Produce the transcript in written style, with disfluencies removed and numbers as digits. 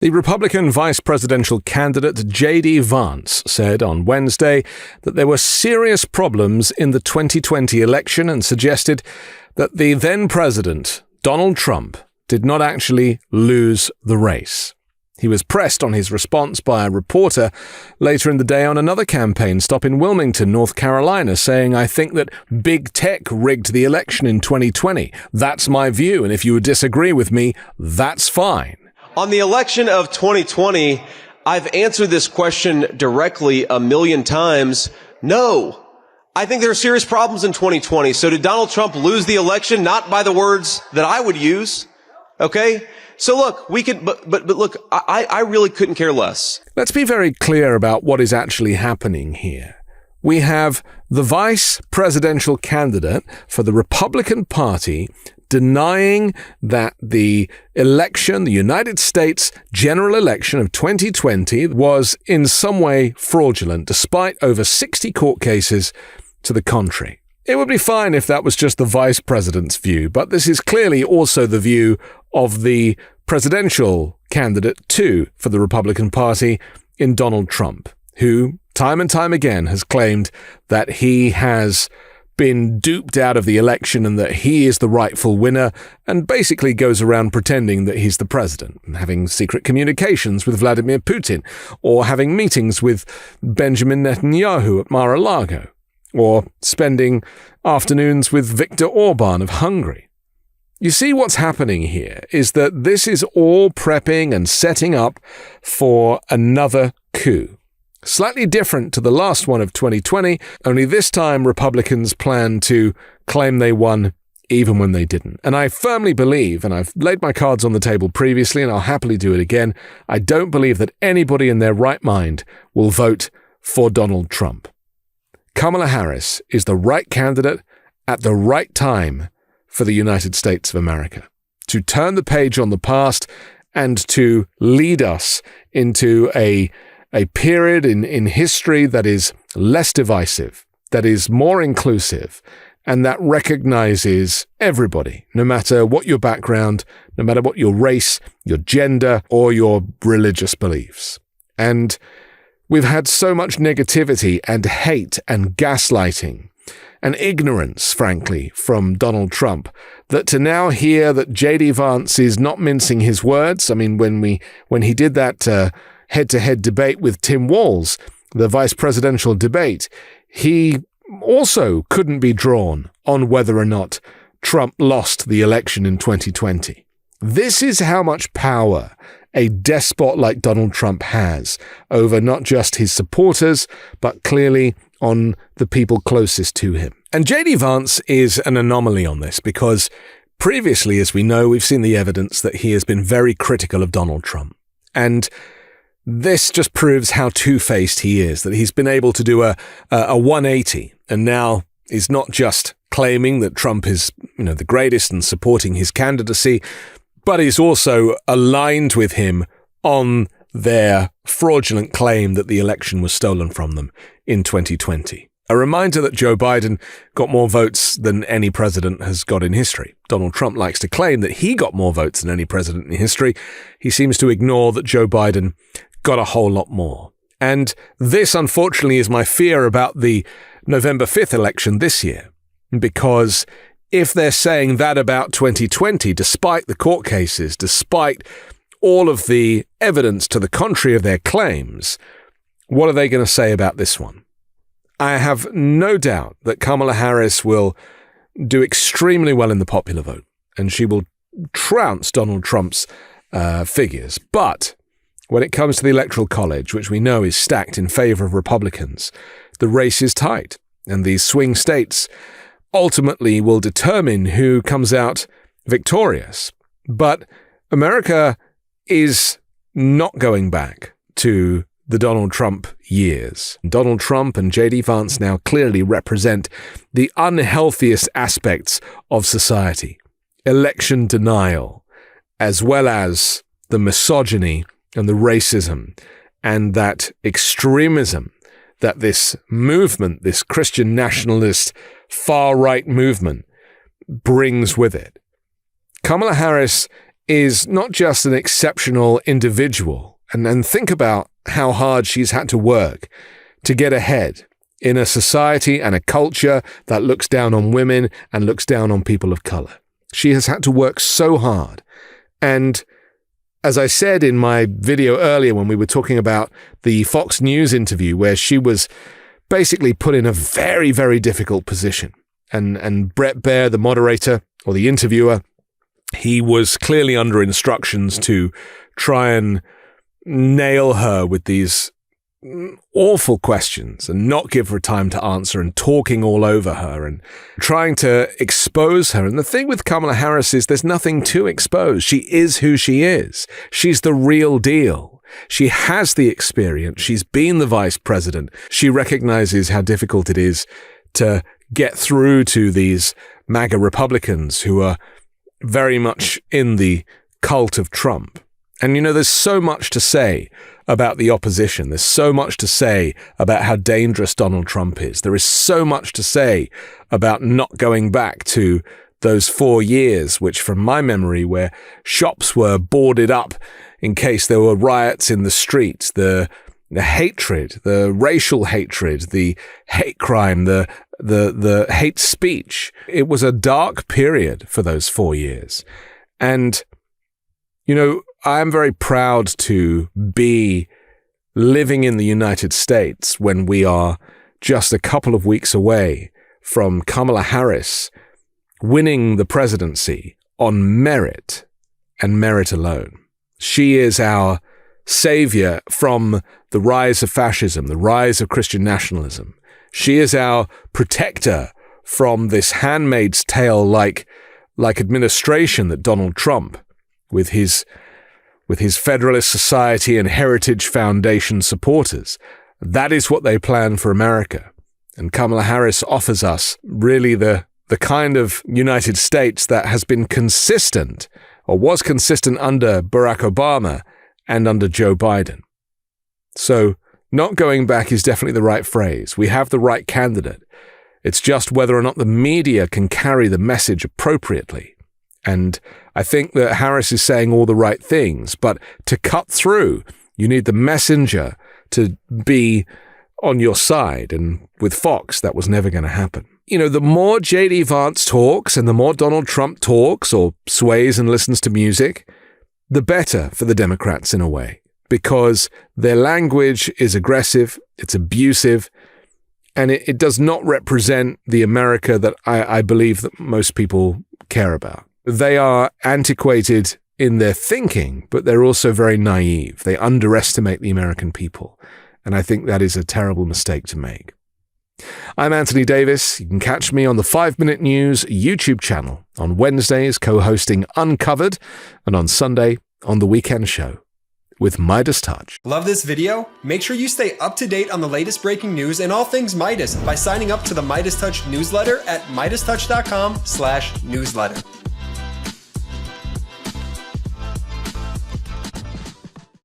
The Republican vice presidential candidate JD Vance said on Wednesday that there were serious problems in the 2020 election and suggested that the then president, Donald Trump, did not actually lose the race. He was pressed on his response by a reporter later in the day on another campaign stop in Wilmington, North Carolina, saying, "I think that big tech rigged the election in 2020. That's my view, and if you would disagree with me, that's fine." On the election of 2020, I've answered this question directly a million times. No, I think there are serious problems in 2020. So did Donald Trump lose the election? Not by the words that I would use. Okay. So look, we could, but look, I really couldn't care less. Let's be very clear about what is actually happening here. We have the vice presidential candidate for the Republican Party denying that the election, the United States general election of 2020, was in some way fraudulent, despite over 60 court cases to the contrary. It would be fine if that was just the vice president's view, but this is clearly also the view of the presidential candidate, too, for the Republican Party in Donald Trump, who time and time again has claimed that he has been duped out of the election and that he is the rightful winner, and basically goes around pretending that he's the president, and having secret communications with Vladimir Putin, or having meetings with Benjamin Netanyahu at Mar-a-Lago, or spending afternoons with Viktor Orban of Hungary. You see, what's happening here is that this is all prepping and setting up for another coup. Slightly different to the last one of 2020, only this time Republicans plan to claim they won even when they didn't. And I firmly believe, and I've laid my cards on the table previously and I'll happily do it again, I don't believe that anybody in their right mind will vote for Donald Trump. Kamala Harris is the right candidate at the right time for the United States of America, to turn the page on the past and to lead us into a period in history that is less divisive, that is more inclusive, and that recognizes everybody, no matter what your background, no matter what your race, your gender, or your religious beliefs. And we've had so much negativity and hate and gaslighting and ignorance, frankly, from Donald Trump, that to now hear that JD Vance is not mincing his words. I mean, when he did that head-to-head debate with Tim Walz, the vice presidential debate, he also couldn't be drawn on whether or not Trump lost the election in 2020. This is how much power a despot like Donald Trump has over not just his supporters, but clearly on the people closest to him. And JD Vance is an anomaly on this because previously, as we know, we've seen the evidence that he has been very critical of Donald Trump. And this just proves how two-faced he is, that he's been able to do a 180 and now is not just claiming that Trump is, the greatest and supporting his candidacy, but he's also aligned with him on their fraudulent claim that the election was stolen from them in 2020. A reminder that Joe Biden got more votes than any president has got in history. Donald Trump likes to claim that he got more votes than any president in history. He seems to ignore that Joe Biden got a whole lot more. And this, unfortunately, is my fear about the November 5th election this year, because if they're saying that about 2020, despite the court cases, despite all of the evidence to the contrary of their claims, what are they going to say about this one? I have no doubt that Kamala Harris will do extremely well in the popular vote, and she will trounce Donald Trump's figures. But when it comes to the Electoral College, which we know is stacked in favor of Republicans, the race is tight, and these swing states ultimately will determine who comes out victorious. But America is not going back to the Donald Trump years. Donald Trump and JD Vance now clearly represent the unhealthiest aspects of society. Election denial, as well as the misogyny and the racism and that extremism that this movement, this Christian nationalist far-right movement, brings with it. Kamala Harris is not just an exceptional individual, and think about how hard she's had to work to get ahead in a society and a culture that looks down on women and looks down on people of color. She has had to work so hard. And as I said in my video earlier when we were talking about the Fox News interview, where she was basically put in a very, very difficult position. And Brett Baer, the moderator or the interviewer, he was clearly under instructions to try and nail her with these awful questions and not give her time to answer, and talking all over her and trying to expose her. And the thing with Kamala Harris is there's nothing to expose. She is who she is. She's the real deal. She has the experience. She's been the vice president. She recognizes how difficult it is to get through to these MAGA Republicans who are very much in the cult of Trump. And, you know, there's so much to say about the opposition. There's so much to say about how dangerous Donald Trump is. There is so much to say about not going back to those 4 years, which from my memory, where shops were boarded up in case there were riots in the streets, the hatred, the racial hatred, the hate crime, the hate speech. It was a dark period for those 4 years. And, you know, I am very proud to be living in the United States when we are just a couple of weeks away from Kamala Harris winning the presidency on merit and merit alone. She is our savior from the rise of fascism, the rise of Christian nationalism. She is our protector from this Handmaid's Tale like administration that Donald Trump, with his Federalist Society and Heritage Foundation supporters, that is what they plan for America. And Kamala Harris offers us really the kind of United States that has been consistent, or was consistent under Barack Obama and under Joe Biden. So not going back is definitely the right phrase. We have the right candidate. It's just whether or not the media can carry the message appropriately. And I think that Harris is saying all the right things, but to cut through, you need the messenger to be on your side. And with Fox, that was never going to happen. You know, the more JD Vance talks and the more Donald Trump talks or sways and listens to music, the better for the Democrats in a way, because their language is aggressive, it's abusive, and it does not represent the America that I believe that most people care about. They are antiquated in their thinking, but they're also very naive. They underestimate the American people. And I think that is a terrible mistake to make. I'm Anthony Davis. You can catch me on the 5 Minute News YouTube channel on Wednesdays, co-hosting Uncovered, and on Sunday on The Weekend Show with MeidasTouch. Love this video? Make sure you stay up to date on the latest breaking news and all things Meidas by signing up to the MeidasTouch newsletter at MeidasTouch.com/newsletter.